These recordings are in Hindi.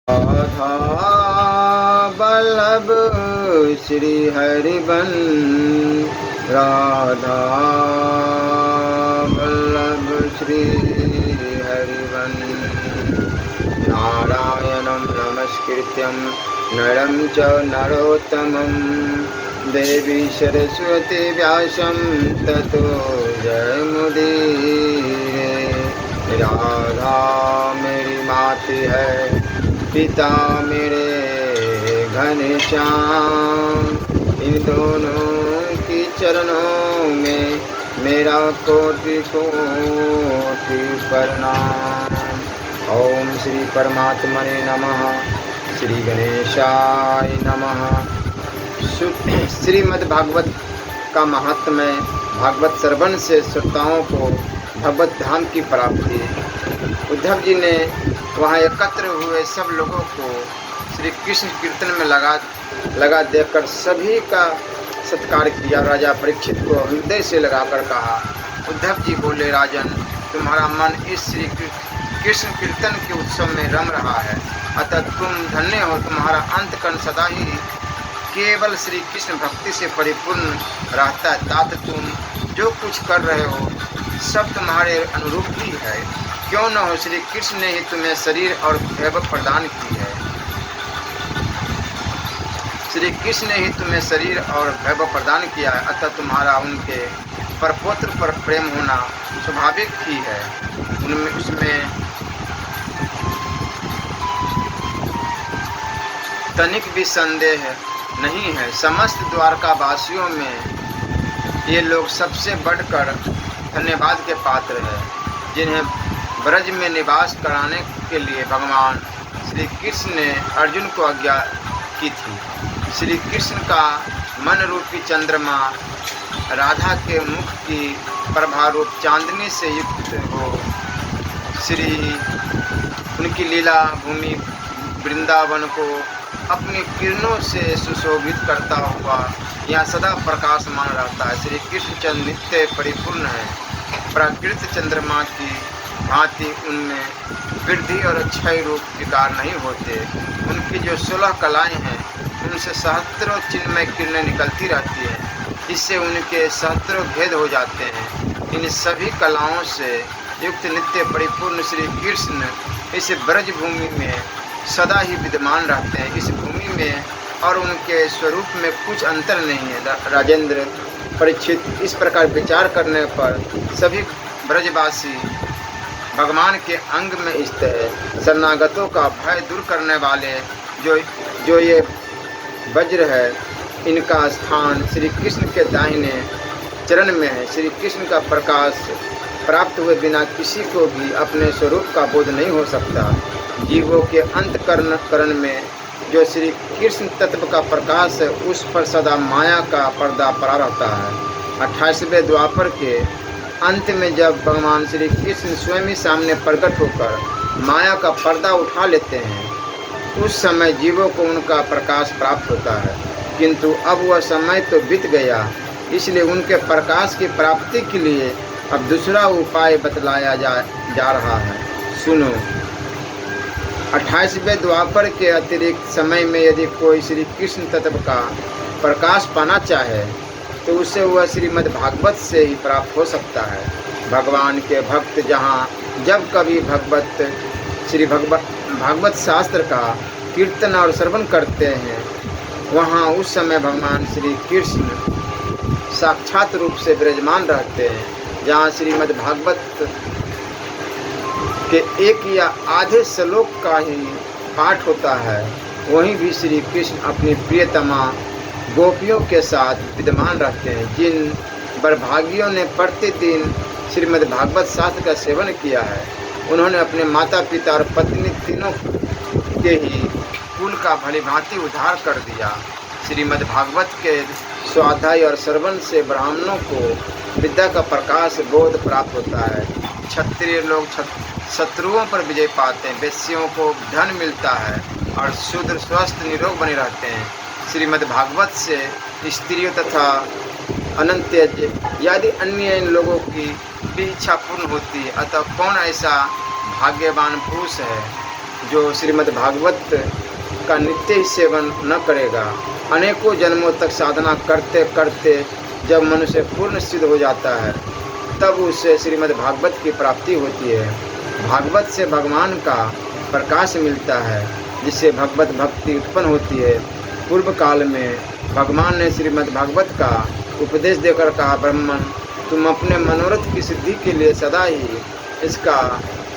Radha Vallabh Shri everyone, Radha Vallabh Shri everyone. नारायणं नमस्कृत्यं नरं च नरोत्तमं देवी सरस्वती व्यासं ततो जयमुदीरये। राधा मेरी माती है, पिता मेरे घनश्याम, इन दोनों की चरणों में मेरा कोटि कोटि प्रणाम। ओम श्री परमात्मने नमः। श्री गणेशाय नमः। श्रीमद् भागवत का महात्म्य। भागवत श्रवण से श्रोताओं को भगवत धाम की प्राप्ति। उद्धव जी ने वहाँ एकत्र हुए सब लोगों को श्री कृष्ण कीर्तन में लगा देकर सभी का सत्कार किया। राजा परीक्षित को हृदय से लगाकर कहा, उद्धव जी बोले, राजन, तुम्हारा मन इस श्री कृष्ण कीर्तन के उत्सव में रम रहा है, अतः तुम धन्य हो। तुम्हारा अंतकरण सदा ही केवल श्री कृष्ण भक्ति से परिपूर्ण रहता है। तात तुम जो कुछ कर रहे हो सब तुम्हारे अनुरूप ही है। क्यों न हो, श्री कृष्ण ने ही तुम्हें शरीर और वैभव प्रदान की है। श्री कृष्ण ने ही तुम्हें शरीर और वैभव प्रदान किया है, अतः तुम्हारा उनके परपोत्र पर प्रेम होना स्वाभाविक ही है। उसमें तनिक भी संदेह नहीं है। समस्त द्वारका वासियों में ये लोग सबसे बढ़कर धन्यवाद के पात्र हैं, जिन्हें ब्रज में निवास कराने के लिए भगवान श्री कृष्ण ने अर्जुन को आज्ञा की थी। श्री कृष्ण का मन रूपी चंद्रमा राधा के मुख की प्रभारूप चांदनी से युक्त हो, श्री उनकी लीला भूमि वृंदावन को अपनी किरणों से सुशोभित करता हुआ यहाँ सदा प्रकाशमान रहता है। श्री कृष्ण चंद्र नित्य परिपूर्ण है। प्राकृत चंद्रमा की भांति उनमें वृद्धि और क्षय रूप विकार नहीं होते। उनकी जो 16 कलाएं हैं उनसे सहस्त्रों चिन्मय किरणें निकलती रहती हैं, इससे उनके सहस्त्रों भेद हो जाते हैं। इन सभी कलाओं से युक्त नित्य परिपूर्ण श्री कृष्ण इस ब्रज भूमि में सदा ही विद्यमान रहते हैं। इस भूमि में और उनके स्वरूप में कुछ अंतर नहीं है। राजेंद्र परीक्षित, इस प्रकार विचार करने पर सभी ब्रजवासी भगवान के अंग में स्थित है। शरणागतों का भय दूर करने वाले जो ये वज्र है, इनका स्थान श्री कृष्ण के दाहिने चरण में है। श्री कृष्ण का प्रकाश प्राप्त हुए बिना किसी को भी अपने स्वरूप का बोध नहीं हो सकता। जीवों के अंतकरण में जो श्री कृष्ण तत्व का प्रकाश है, उस पर सदा माया का पर्दा पड़ा रहता है। 28वें द्वापर के अंत में जब भगवान श्री कृष्ण स्वयं ही सामने प्रकट होकर माया का पर्दा उठा लेते हैं, उस समय जीवों को उनका प्रकाश प्राप्त होता है। किंतु अब वह समय तो बीत गया, इसलिए उनके प्रकाश की प्राप्ति के लिए अब दूसरा उपाय बतलाया जा रहा है। सुनो, 28वें द्वापर के अतिरिक्त समय में यदि कोई श्री कृष्ण तत्व का प्रकाश पाना चाहे तो उसे वह श्रीमद् भागवत से ही प्राप्त हो सकता है। भगवान के भक्त जहाँ जब कभी भागवत शास्त्र का कीर्तन और श्रवण करते हैं, वहाँ उस समय भगवान श्री कृष्ण साक्षात रूप से विराजमान रहते हैं। जहाँ श्रीमद् भागवत के एक या आधे श्लोक का ही पाठ होता है, वहीं भी श्री कृष्ण अपनी प्रियतमा गोपियों के साथ विद्यमान रहते हैं। जिन बड़भागियों ने प्रतिदिन श्रीमद् भागवत शास्त्र का सेवन किया है, उन्होंने अपने माता पिता और पत्नी तीनों के ही कुल का भली भांति उद्धार कर दिया। श्रीमद् भागवत के स्वाध्याय और श्रवण से ब्राह्मणों को विद्या का प्रकाश बोध प्राप्त होता है। क्षत्रिय लोग शत्रुओं पर विजय पाते हैं, वैश्यों को धन मिलता है और शूद्र स्वस्थ निरोग बने रहते हैं। श्रीमद् भागवत से स्त्रियों तथा अनंत्यज यदि अन्य इन लोगों की भी इच्छा पूर्ण होती है। अतः कौन ऐसा भाग्यवान पुरुष है जो श्रीमद् भागवत का नित्य ही सेवन न करेगा, अनेकों जन्मों तक साधना करते करते जब मनुष्य पूर्ण सिद्ध हो जाता है तब उससे श्रीमद् भागवत की प्राप्ति होती है। भागवत से भगवान का प्रकाश मिलता है जिससे भगवत भक्ति उत्पन्न होती है। पूर्व काल में भगवान ने श्रीमद् भागवत का उपदेश देकर कहा, ब्राह्मण तुम अपने मनोरथ की सिद्धि के लिए सदा ही इसका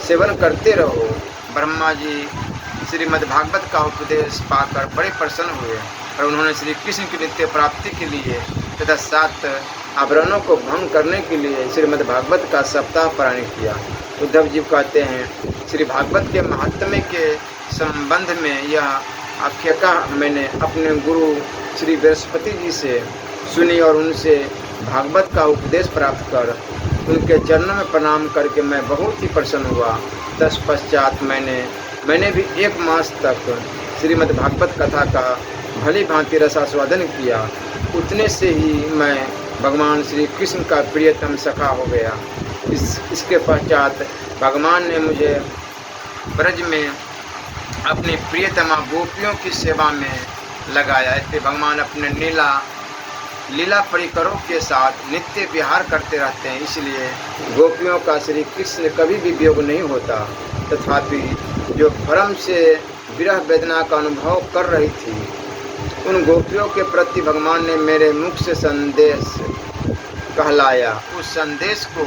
सेवन करते रहो। ब्रह्मा जी श्रीमद् भागवत का उपदेश पाकर बड़े प्रसन्न हुए और उन्होंने श्री कृष्ण की नित्य प्राप्ति के लिए तथा 7 आवरणों को भंग करने के लिए श्रीमद् भागवत का सप्ताह पारायण किया। उद्धव जी कहते हैं, श्री भागवत के महात्म्य के संबंध में यह आख्यायिका मैंने अपने गुरु श्री बृहस्पति जी से सुनी और उनसे भागवत का उपदेश प्राप्त कर उनके चरणों में प्रणाम करके मैं बहुत ही प्रसन्न हुआ। तत्पश्चात मैंने भी 1 मास तक श्रीमद् भागवत कथा का भली भांति रसास्वादन किया। उतने से ही मैं भगवान श्री कृष्ण का प्रियतम सखा हो गया। इसके पश्चात भगवान ने मुझे ब्रज में अपनी प्रियतमा गोपियों की सेवा में लगाया। इसलिए भगवान अपने लीला परिकरों के साथ नित्य विहार करते रहते हैं, इसलिए गोपियों का श्री कृष्ण कभी भी वियोग नहीं होता। तथापि जो भ्रम से विरह वेदना का अनुभव कर रही थी, उन गोपियों के प्रति भगवान ने मेरे मुख से संदेश कहलाया। उस संदेश को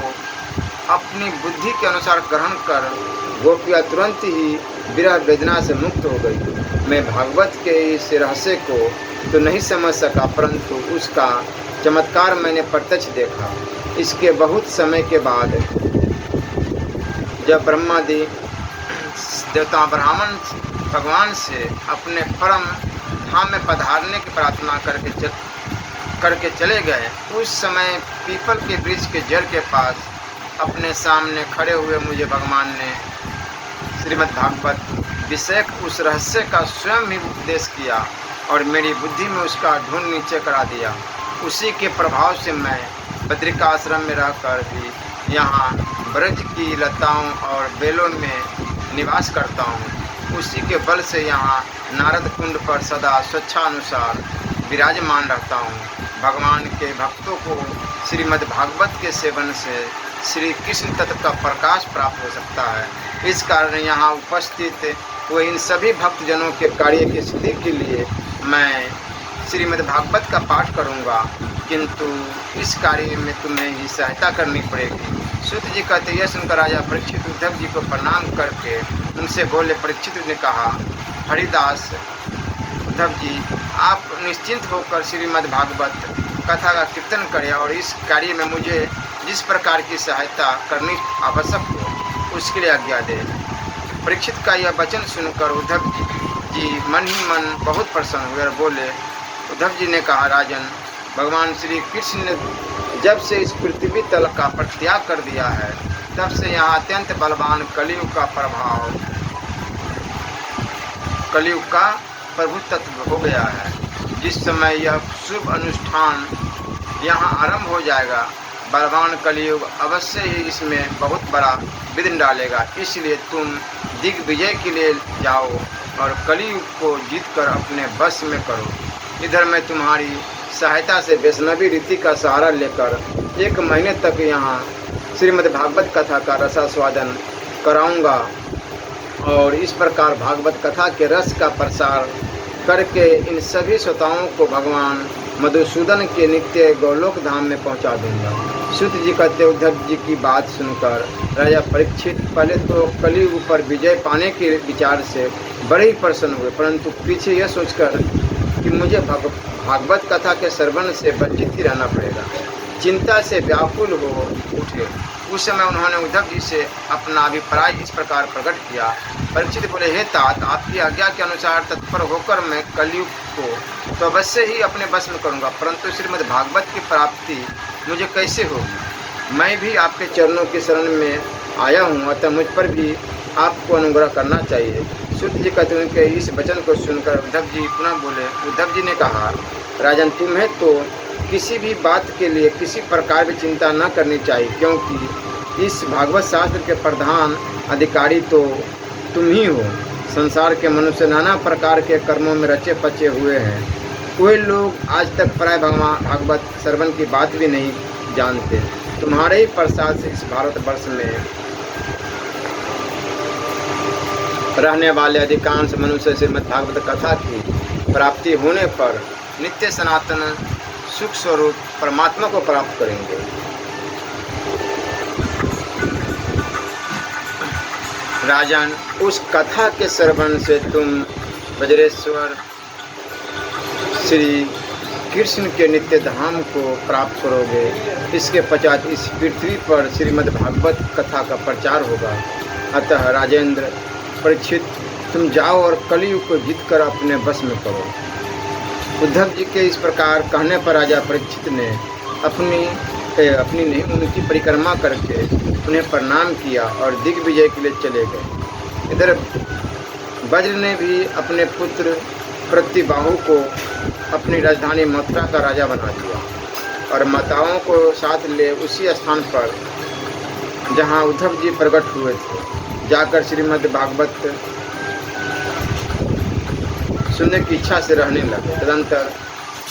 अपनी बुद्धि के अनुसार ग्रहण कर गोपियाँ तुरंत ही विरह वेदना से मुक्त हो गई। मैं भागवत के इस रहस्य को तो नहीं समझ सका, परंतु उसका चमत्कार मैंने प्रत्यक्ष देखा। इसके बहुत समय के बाद जब ब्रह्मादि देवता ब्राह्मण भगवान से अपने परम धाम में पधारने की प्रार्थना करके चले गए, उस समय पीपल के वृक्ष के जड़ के पास अपने सामने खड़े हुए मुझे भगवान ने श्रीमद् भागवत विषयक उस रहस्य का स्वयं ही उपदेश किया और मेरी बुद्धि में उसका ढूंढ नीचे करा दिया। उसी के प्रभाव से मैं बद्रिकाश्रम में रहकर भी यहाँ ब्रज की लताओं और बेलों में निवास करता हूँ। उसी के बल से यहाँ नारद कुंड पर सदा स्वेच्छानुसार विराजमान रहता हूँ। भगवान के भक्तों को श्रीमद् भागवत के सेवन से श्री कृष्ण तत्व का प्रकाश प्राप्त हो सकता है। इस कारण यहाँ उपस्थित हुए इन सभी भक्तजनों के कार्य की सिद्धि के लिए मैं श्रीमद् भागवत का पाठ करूँगा, किंतु इस कार्य में तुम्हें ही सहायता करनी पड़ेगी। सूत जी कहते, यह सुनकर राजा परीक्षित उद्धव जी को प्रणाम करके उनसे बोले। परीक्षित ने कहा, हरिदास उद्धव जी, आप निश्चिंत होकर श्रीमद् भागवत कथा का कीर्तन करें और इस कार्य में मुझे जिस प्रकार की सहायता करनी आवश्यक हो उसके लिए आज्ञा दें। परीक्षित का यह वचन सुनकर उद्धव जी मन ही मन बहुत प्रसन्न हुए और बोले। उद्धव जी ने कहा, राजन, भगवान श्री कृष्ण ने जब से इस पृथ्वी तल का परित्याग कर दिया है, तब से यहाँ अत्यंत बलवान कलियुग का प्रभुत्व हो गया है। जिस समय यह शुभ अनुष्ठान यहाँ आरंभ हो जाएगा, बलवान कलियुग अवश्य ही इसमें बहुत बड़ा विघ्न डालेगा। इसलिए तुम दिग्विजय के लिए जाओ और कलियुग को जीतकर अपने वश में करो। इधर मैं तुम्हारी सहायता से वैष्णवी रीति का सहारा लेकर 1 महीने तक यहाँ श्रीमद् भागवत कथा का रसास्वादन कराऊंगा और इस प्रकार भागवत कथा के रस का प्रसार करके इन सभी श्रोताओं को भगवान मधुसूदन के नित्य गौलोक धाम में पहुंचा दूंगा। सूत जी कहते, उद्धव जी की बात सुनकर राजा परीक्षित पहले तो कलियुग पर विजय पाने के विचार से बड़े ही प्रसन्न हुए, परंतु पीछे यह सोचकर कि मुझे भागवत कथा के श्रवण से वंचित ही रहना पड़ेगा, चिंता से व्याकुल हो उठे। उस समय उन्होंने उद्धव जी से अपना अभिप्राय इस प्रकार प्रकट किया। परीक्षित बोले, हे तात, आपकी आज्ञा के अनुसार तत्पर होकर मैं कलयुग को तो अवश्य ही अपने बस में करूँगा, परंतु श्रीमद् भागवत की प्राप्ति मुझे कैसे होगी? मैं भी आपके चरणों की शरण में आया हूँ, अतः मुझ पर भी आपको अनुग्रह करना चाहिए। सूत जी कहते हैं कि इस वचन को सुनकर उद्धव जी पुनः बोले। उद्धव जी ने कहा, राजन, तुम्हें तो किसी भी बात के लिए किसी प्रकार की चिंता न करनी चाहिए, क्योंकि इस भागवत शास्त्र के प्रधान अधिकारी तो तुम ही हो। संसार के मनुष्य नाना प्रकार के कर्मों में रचे पचे हुए हैं। कोई लोग आज तक प्राय भागवत श्रवण की बात भी नहीं जानते। तुम्हारे ही प्रसाद से इस भारतवर्ष में रहने वाले अधिकांश मनुष्य श्रीमद् भागवत कथा की प्राप्ति होने पर नित्य सनातन सुख स्वरूप परमात्मा को प्राप्त करेंगे। राजन, उस कथा के श्रवण से तुम वज्रेश्वर श्री कृष्ण के नित्य धाम को प्राप्त करोगे। इसके पश्चात इस पृथ्वी पर श्रीमद् भागवत कथा का प्रचार होगा। अतः राजेंद्र परीक्षित, तुम जाओ और कलियुग को जीतकर अपने वश में करो। उद्धव जी के इस प्रकार कहने पर राजा परीक्षित ने अपनी नहीं उनकी परिक्रमा करके उन्हें प्रणाम किया और दिग्विजय के लिए चले गए। इधर वज्र ने भी अपने पुत्र प्रतिबाहु को अपनी राजधानी मथुरा का राजा बना दिया और माताओं को साथ ले उसी स्थान पर जहां उद्धव जी प्रकट हुए थे जाकर श्रीमद् भागवत सुनने की इच्छा से रहने लगे। तदंतर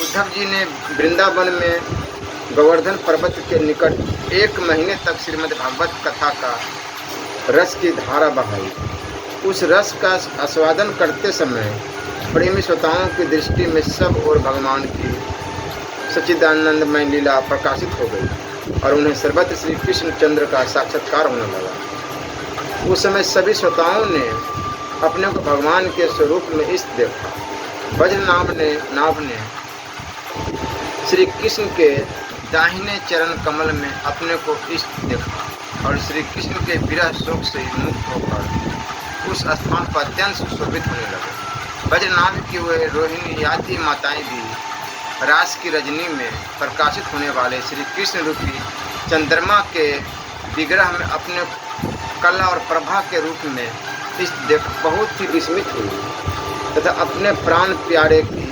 उद्धव जी ने वृंदावन में गोवर्धन पर्वत के निकट 1 महीने तक श्रीमद् भागवत कथा का रस की धारा बहाई। उस रस का आस्वादन करते समय प्रेमी श्रोताओं की दृष्टि में सब और भगवान की सच्चिदानंदमय लीला प्रकाशित हो गई और उन्हें सर्वत्र श्री कृष्ण चंद्र का साक्षात्कार होने लगा। उस समय सभी श्रोताओं ने अपने को भगवान के स्वरूप में इष्ट देखा। वज्र नाभ ने श्री कृष्ण के दाहिने चरण कमल में अपने को इष्ट देखा और श्री कृष्ण के विरह शोक से मुक्त होकर उस स्थान पर अत्यंत सुशोभित होने लगे। वज्रनाभ की वे रोहिणी आदि माताएं भी रास की रजनी में प्रकाशित होने वाले श्री कृष्ण रूपी चंद्रमा के विग्रह में अपने कला और प्रभा के रूप में इस देख बहुत ही विस्मित हुई तथा अपने प्राण प्यारे की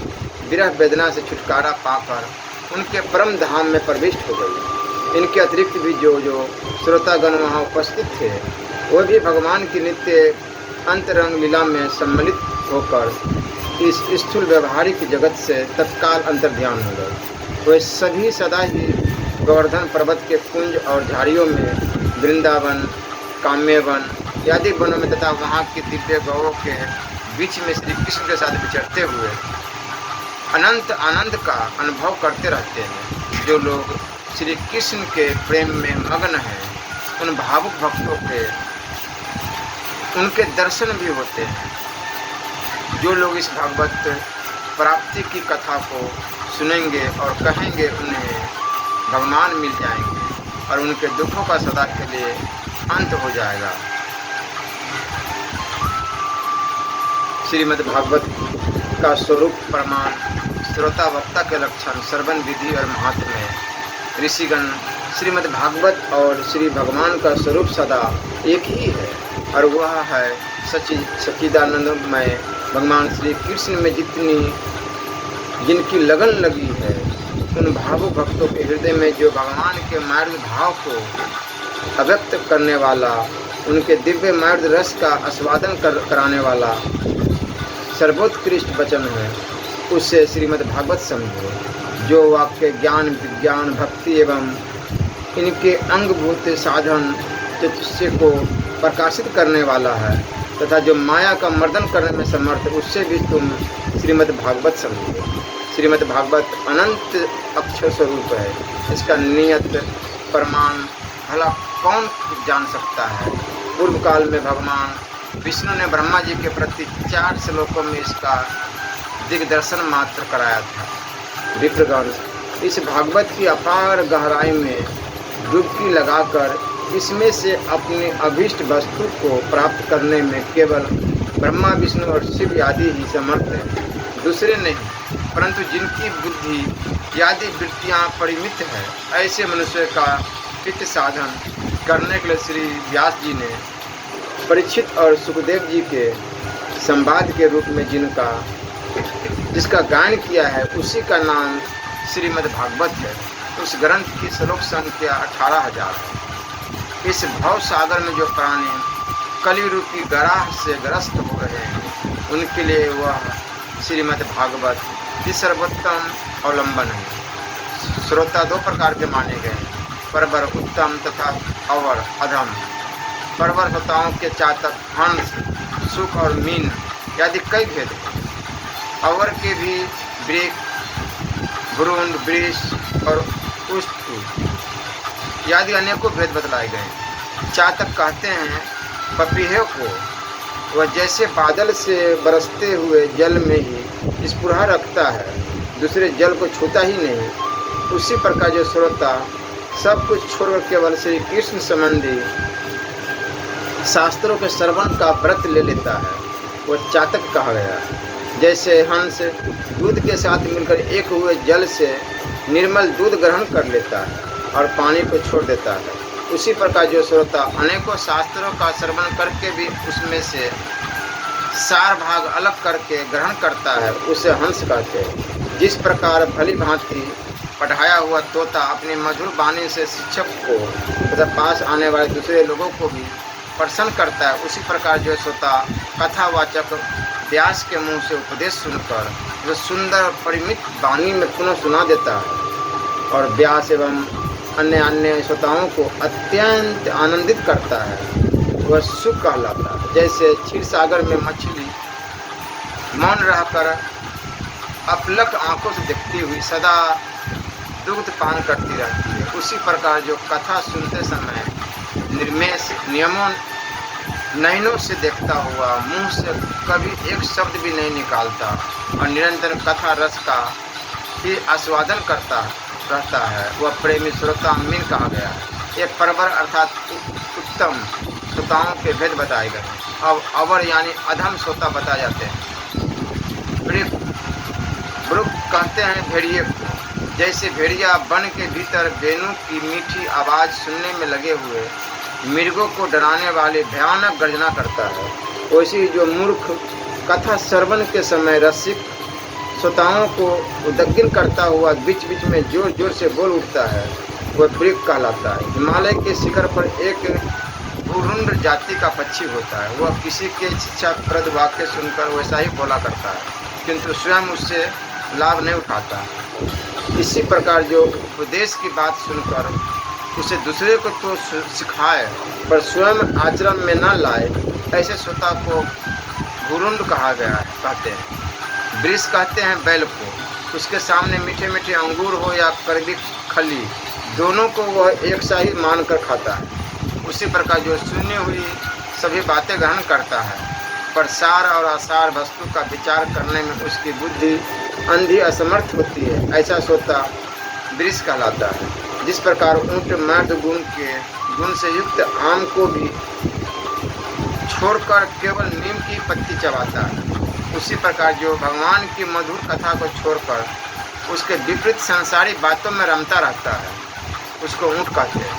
विरह वेदना से छुटकारा पाकर उनके परम धाम में प्रविष्ट हो गई। इनके अतिरिक्त भी जो श्रोतागण वहाँ उपस्थित थे वे भी भगवान की नित्य अंतरंग लीला में सम्मिलित होकर इस स्थूल व्यवहारिक जगत से तत्काल अंतर्ध्यान हो गए। वे सभी सदा ही गोवर्धन पर्वत के कुंज और झाड़ियों में वृंदावन, काम्यवन आदि वनों में तथा वहाँ की दिव्य गौों के बीच में श्री कृष्ण के साथ विचरते हुए अनंत आनंद का अनुभव करते रहते हैं। जो लोग श्री कृष्ण के प्रेम में मग्न हैं उन भावुक भक्तों के उनके दर्शन भी होते हैं। जो लोग इस भागवत प्राप्ति की कथा को सुनेंगे और कहेंगे उन्हें भगवान मिल जाएंगे और उनके दुखों का सदा के लिए अंत हो जाएगा। श्रीमद् भागवत का स्वरूप, प्रमाण, श्रोता वक्ता के लक्षण, श्रवण विधि और महात्म्य। ऋषिगण श्रीमद् भागवत और श्री भगवान का स्वरूप सदा एक ही है और वह है सच्चिदानंदमय भगवान श्री कृष्ण में जिनकी लगन लगी है उन भावुक भक्तों के हृदय में जो भगवान के मार्ग भाव को अव्यक्त करने वाला, उनके दिव्य मार्ग रस का आस्वादन कराने वाला सर्वोत्कृष्ट वचन है, उससे श्रीमद् भागवत समझो। जो वाक्य ज्ञान, विज्ञान, भक्ति एवं इनके अंगभूत साधन चतुष्य को प्रकाशित करने वाला है तथा जो माया का मर्दन करने में समर्थ, उससे भी तुम श्रीमद् भागवत समझो। श्रीमद् भागवत अनंत अक्षर स्वरूप है। इसका नियत प्रमाण भला कौन जान सकता है। पूर्व काल में भगवान विष्णु ने ब्रह्मा जी के प्रति 4 श्लोकों में इसका दिग्दर्शन मात्र कराया था। विप्रगण इस भागवत की अपार गहराई में डुबकी लगाकर इसमें से अपनी अभीष्ट वस्तु को प्राप्त करने में केवल ब्रह्मा, विष्णु और शिव आदि ही समर्थ हैं, दूसरे नहीं। परंतु जिनकी बुद्धि आदि वृत्तियाँ परिमित है, ऐसे मनुष्य का हित साधन करने के लिए श्री व्यास जी ने परीक्षित और सुखदेव जी के संवाद के रूप में जिसका गायन किया है, उसी का नाम श्रीमद् भागवत है। उस ग्रंथ की श्लोक संख्या 18,000 है। इस भव सागर में जो प्राणी कली रूपी ग्राह से ग्रस्त हो रहे हैं, उनके लिए वह श्रीमद् भागवत ही सर्वोत्तम अवलंबन है। श्रोता दो प्रकार के माने गए हैं, परवर उत्तम तथा अवर अधम। परवर श्रोताओं के चातक, हंस, सुख और मीन आदि कई भेद हैं। अवर के भी वृक, भ्रूण, वृष और उष्ट आदि अनेकों भेद बतलाए गए हैं। चातक कहते हैं पपीहे को, वह जैसे बादल से बरसते हुए जल में ही स्पृहा रखता है, दूसरे जल को छूता ही नहीं, उसी प्रकार जो श्रोता सब कुछ छोड़कर केवल श्री कृष्ण संबंधी शास्त्रों के श्रवण का व्रत ले लेता है, वह चातक कहा गया। जैसे हंस दूध के साथ मिलकर एक हुए जल से निर्मल दूध ग्रहण कर लेता है और पानी को छोड़ देता है, उसी प्रकार जो श्रोता अनेकों शास्त्रों का श्रवण करके भी उसमें से सार भाग अलग करके ग्रहण करता है, उसे हंस कहते हैं। जिस प्रकार भली भांति पढ़ाया हुआ तोता अपनी मधुर वाणी से शिक्षक को तथा पास आने वाले दूसरे लोगों को भी प्रसन्न करता है, उसी प्रकार जो श्रोता कथावाचक व्यास के मुंह से उपदेश सुनकर जो सुंदर और परिमित वाणी में पुनः सुना देता है और व्यास एवं अन्य श्रोताओं को अत्यंत आनंदित करता है, वह सुख कहलाता है। जैसे क्षीर सागर में मछली मौन रहकर अपलक आंखों से देखती हुई सदा दुग्ध पान करती रहती है, उसी प्रकार जो कथा सुनते समय निर्मेश नियमों नयनों से देखता हुआ मुंह से कभी एक शब्द भी नहीं निकालता और निरंतर कथा रस का ही आस्वादन करता रहता है, वह प्रेमी श्रोता मीन कहा गया है। ये परवर अर्थात उत्तम श्रोताओं के भेद बताए गए। अब अवर यानी अधम श्रोता बताए जाते हैं। ब्रुक कहते हैं भेड़िए को। जैसे भेड़िया वन के भीतर बेनू की मीठी आवाज़ सुनने में लगे हुए मृगों को डराने वाली भयानक गर्जना करता है, वैसे ही जो मूर्ख कथा श्रवण के समय रसिक श्रोताओं को उद्विग्न करता हुआ बीच बीच में जोर जोर से बोल उठता है, वह ब्रिक कहलाता है। हिमालय के शिखर पर एक भूरुंड जाति का पक्षी होता है, वह किसी के शिक्षाप्रद वाक्य सुनकर वैसा ही बोला करता है, किंतु स्वयं उससे लाभ नहीं उठाता। इसी प्रकार जो उपदेश की बात सुनकर उसे दूसरे को तो सिखाए पर स्वयं आचरण में न लाए, ऐसे श्रोता को भूरुंड कहा गया है। कहते हैं वृष कहते हैं बैल को, उसके सामने मीठे मीठे अंगूर हो या कड़वी खली, दोनों को वह एक सा ही मानकर खाता है। उसी प्रकार जो शून्य हुई सभी बातें ग्रहण करता है, पर सार और असार वस्तु का विचार करने में उसकी बुद्धि अंधी असमर्थ होती है, ऐसा श्रोता वृष कहलाता है। जिस प्रकार ऊँट मर्द गुण से युक्त आम को भी छोड़कर केवल नीम की पत्ती चबाता है, उसी प्रकार जो भगवान की मधुर कथा को छोड़कर उसके विपरीत संसारी बातों में रमता रहता है, उसको ऊँट कहते हैं।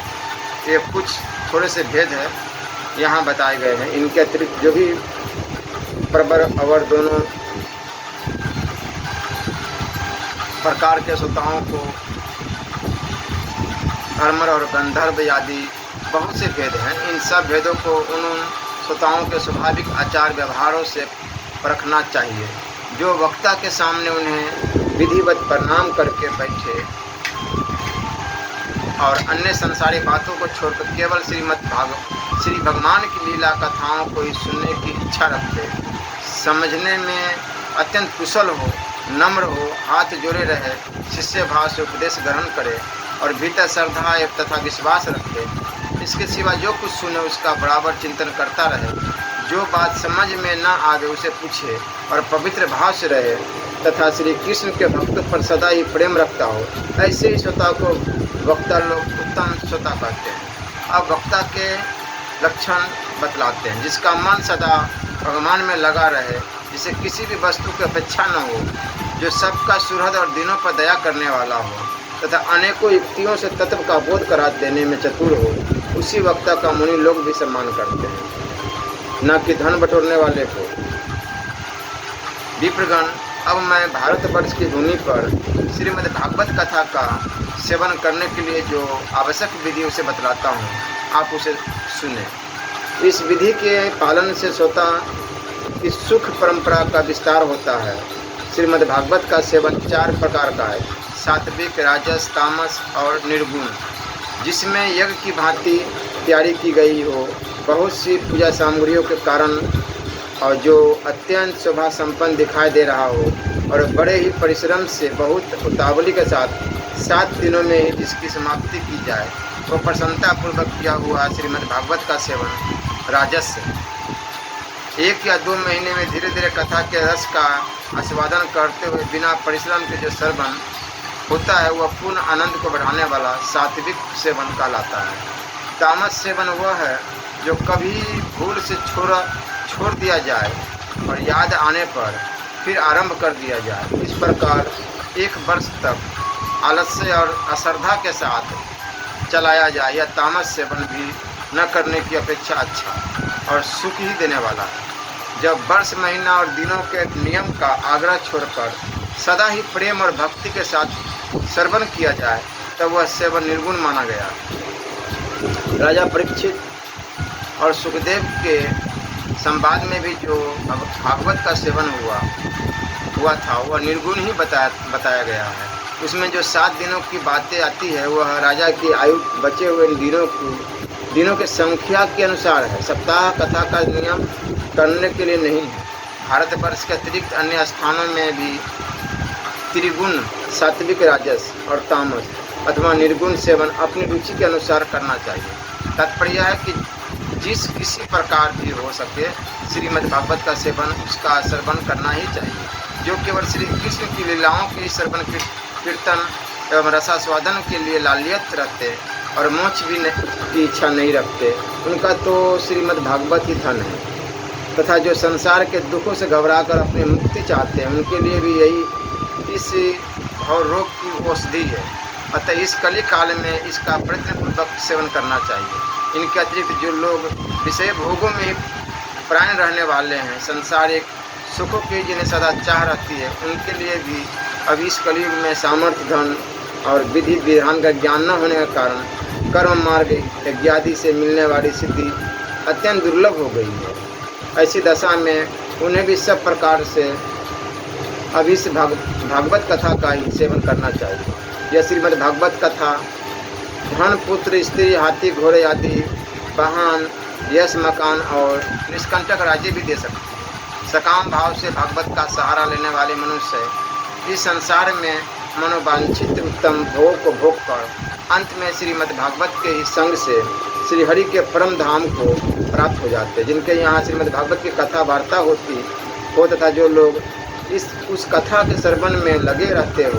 ये कुछ थोड़े से भेद है यहाँ बताए गए हैं। इनके अतिरिक्त जो भी परवर अवर दोनों प्रकार के श्रोताओं को धर्मर और गंधर्व आदि बहुत से भेद हैं। इन सब भेदों को उन श्रोताओं के स्वाभाविक आचार व्यवहारों से परखना चाहिए, जो वक्ता के सामने उन्हें विधिवत प्रणाम करके बैठे और अन्य संसारी बातों को छोड़कर केवल श्री भगवान की लीला कथाओं को ही सुनने की इच्छा रखते, समझने में अत्यंत कुशल हो, नम्र हो, हाथ जोड़े रहे, शिष्य भाव से उपदेश ग्रहण करे और भीतर श्रद्धा तथा विश्वास रखे। इसके सिवा जो कुछ सुने उसका बराबर चिंतन करता रहे, जो बात समझ में न आवे उसे पूछे और पवित्र भाव से रहे तथा श्री कृष्ण के भक्तों पर सदा ही प्रेम रखता हो, ऐसे ही श्रोता को वक्ता लोग उत्तम श्रोता कहते हैं। अब वक्ता के लक्षण बतलाते हैं। जिसका मन सदा भगवान में लगा रहे, जिसे किसी भी वस्तु की अपेक्षा न हो, जो सबका सुहृद और दिनों पर दया करने वाला हो तथा अनेकों युक्तियों से तत्व का बोध करा देने में चतुर हो, उसी वक्ता का मुनि लोग भी सम्मान करते हैं, न कि धन बटोरने वाले को। विप्रगण, अब मैं भारतवर्ष की भूमि पर श्रीमद् भागवत कथा का सेवन करने के लिए जो आवश्यक विधि उसे बतलाता हूँ, आप उसे सुने। इस विधि के पालन से स्वतः की सुख परंपरा का विस्तार होता है। श्रीमद् भागवत का सेवन 4 प्रकार का है, सात्विक, राजस, तामस और निर्गुण, जिसमें यज्ञ की भांति तैयारी की गई हो, बहुत सी पूजा सामग्रियों के कारण, और जो अत्यंत शोभा संपन्न दिखाई दे रहा हो, और बड़े ही परिश्रम से बहुत उतावली के साथ 7 दिनों में ही जिसकी समाप्ति की जाए, वो प्रसन्नतापूर्वक किया हुआ श्रीमद् भागवत का सेवन राजस है। 1 या 2 महीने में धीरे धीरे कथा के रस का आस्वादन करते हुए बिना परिश्रम के जो श्रवण होता है, वह पूर्ण आनंद को बढ़ाने वाला सात्विक सेवन कहलाता है। तामस सेवन वह है जो कभी भूल से छोड़ दिया जाए और याद आने पर फिर आरंभ कर दिया जाए। इस प्रकार 1 वर्ष तक आलस्य और अश्रद्धा के साथ चलाया जाए, यह तामस सेवन भी न करने की अपेक्षा अच्छा और सुख ही देने वाला है। जब वर्ष, महीना और दिनों के नियम का आग्रह छोड़कर सदा ही प्रेम और भक्ति के साथ श्रवण किया जाए, तब वह सेवन निर्गुण माना गया। राजा परीक्षित और सुखदेव के संवाद में भी जो भागवत का सेवन हुआ था, वह निर्गुण ही बताया गया है। उसमें जो 7 दिनों की बातें आती है, वह राजा की आयु बचे हुए दिनों के संख्या के अनुसार है। सप्ताह कथा का नियम करने के लिए नहीं है। भारतवर्ष के अतिरिक्त अन्य स्थानों में भी त्रिगुण, सात्विक, राजस और तामस अथवा निर्गुण सेवन अपनी रुचि के अनुसार करना चाहिए। तात्पर्य है कि जिस किसी प्रकार भी हो सके, श्रीमद् भागवत का सेवन, उसका श्रवण करना ही चाहिए। जो केवल श्री कृष्ण की लीलाओं की श्रवण, कीर्तन एवं रसास्वादन के लिए लालियत रहते और मोक्ष भी की इच्छा नहीं रखते, उनका तो श्रीमद् भागवत ही धन है। तथा जो संसार के दुखों से घबराकर अपनी मुक्ति चाहते हैं, उनके लिए भी यही इस और रोग की औषधि है। अतः इस कली काल में इसका प्रयत्नपूर्वक सेवन करना चाहिए। इनके अतिरिक्त जो लोग विषय भोगों में प्राण रहने वाले हैं, सांसारिक सुखों की जिन्हें सदा चाह रहती है, उनके लिए भी अभी इस कलयुग में सामर्थ्य, धन और विधि विधान का ज्ञान न होने के कारण कर्म मार्ग यज्ञादि से मिलने वाली सिद्धि अत्यंत दुर्लभ हो गई है। ऐसी दशा में उन्हें भी सब प्रकार से अभी इस भागवत कथा का ही सेवन करना चाहिए। यह श्रीमद् भागवत कथा धन, पुत्र, स्त्री, हाथी, घोड़े आदि वाहन, यश, मकान और निष्कंटक राज्य भी दे सकते हैं। सकाम भाव से भागवत का सहारा लेने वाले मनुष्य इस संसार में मनोवांछित उत्तम भोग को भोग कर अंत में श्रीमद् भागवत के ही संग से श्री हरि के परम धाम को प्राप्त हो जाते हैं। जिनके यहाँ श्रीमद् भागवत की कथा वार्ता होती हो तथा जो लोग उस कथा के श्रवण में लगे रहते हो,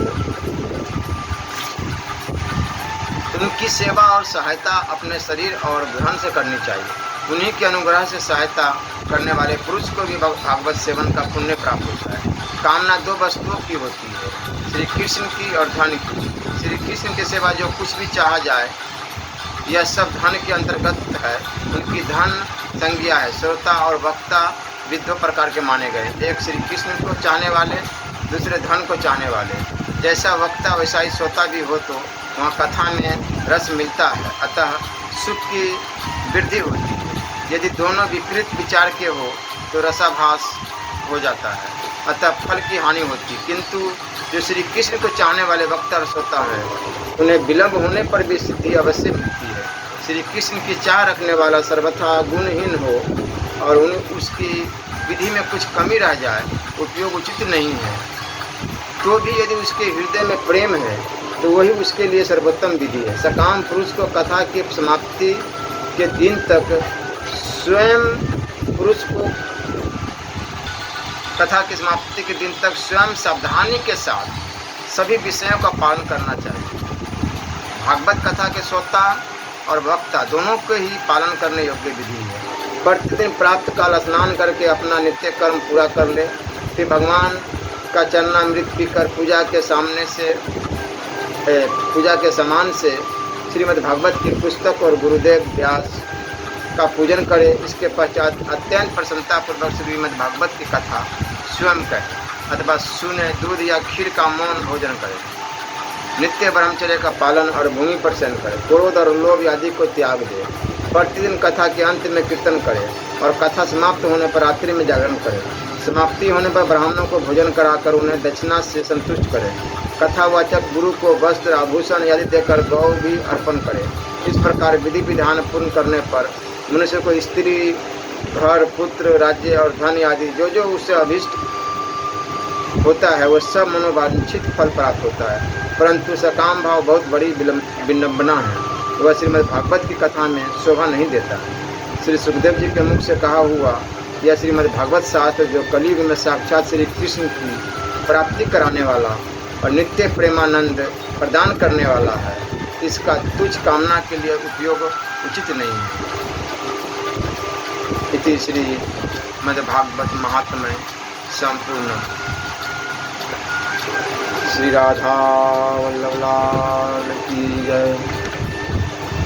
उनकी सेवा और सहायता अपने शरीर और धन से करनी चाहिए। उन्हीं के अनुग्रह से सहायता करने वाले पुरुष को भी भागवत सेवन का पुण्य प्राप्त होता है। कामना 2 वस्तुओं की होती है, श्री कृष्ण की और धन की। श्री कृष्ण की सेवा जो कुछ भी चाहा जाए, यह सब धन के अंतर्गत है। उनकी धन संज्ञा है। श्रोता और वक्ता भी 2 प्रकार के माने गए, एक श्री कृष्ण को चाहने वाले, दूसरे धन को चाहने वाले। जैसा वक्ता वैसा ही श्रोता भी हो तो वहाँ कथा में रस मिलता है, अतः सुख की वृद्धि होती है। यदि दोनों विपरीत विचार के हो तो रसाभास हो जाता है, अतः फल की हानि होती। किंतु जो श्री कृष्ण को चाहने वाले वक्ता और श्रोता है, उन्हें विलंब होने पर भी सिद्धि अवश्य मिलती है। श्री कृष्ण की चाह रखने वाला सर्वथा गुणहीन हो और उन्हें उसकी विधि में कुछ कमी रह जाए, उपयोग उचित नहीं है, तो भी यदि उसके हृदय में प्रेम है तो वही उसके लिए सर्वोत्तम विधि है। सकाम पुरुष को कथा की समाप्ति के दिन तक स्वयं सावधानी के साथ सभी विषयों का पालन करना चाहिए। भागवत कथा के श्रोता और वक्ता दोनों को ही पालन करने योग्य विधि है। प्रतिदिन प्राप्त काल स्नान करके अपना नित्य कर्म पूरा कर ले, फिर भगवान का चरणामृत पीकर पूजा के समान से श्रीमद् भागवत की पुस्तक और गुरुदेव व्यास का पूजन करे। इसके पश्चात अत्यंत प्रसन्नतापूर्वक श्रीमद् भागवत की कथा स्वयं कहे अथवा सुने, दूध या खीर का मौन भोजन करे। नित्य ब्रह्मचर्य का पालन और भूमि पर शयन करे। क्रोध और लोभ आदि को त्याग दे। प्रतिदिन कथा के अंत में कीर्तन करें और कथा समाप्त होने पर रात्रि में जागरण करें। समाप्ति होने पर ब्राह्मणों को भोजन कराकर उन्हें दक्षिणा से संतुष्ट करें। कथावाचक गुरु को वस्त्र आभूषण आदि देकर गौ भी अर्पण करें। इस प्रकार विधि विधान पूर्ण करने पर मनुष्य को स्त्री, घर, पुत्र, राज्य और धन आदि जो जो उससे अभिष्ट होता है वह सब मनोवांछित फल प्राप्त होता है। परंतु सकाम भाव बहुत बड़ी विडंबना है, वह श्रीमद् भागवत की कथा में शोभा नहीं देता। श्री सुखदेव जी के मुख से कहा हुआ यह श्रीमद् भागवत शास्त्र जो कलयुग में साक्षात श्री कृष्ण की प्राप्ति कराने वाला और नित्य प्रेमानंद प्रदान करने वाला है, इसका तुच्छ कामना के लिए उपयोग उचित नहीं है। इति श्रीमद् भागवत महात्म्य संपूर्ण। श्री राधा वल्लभ लाल की जय।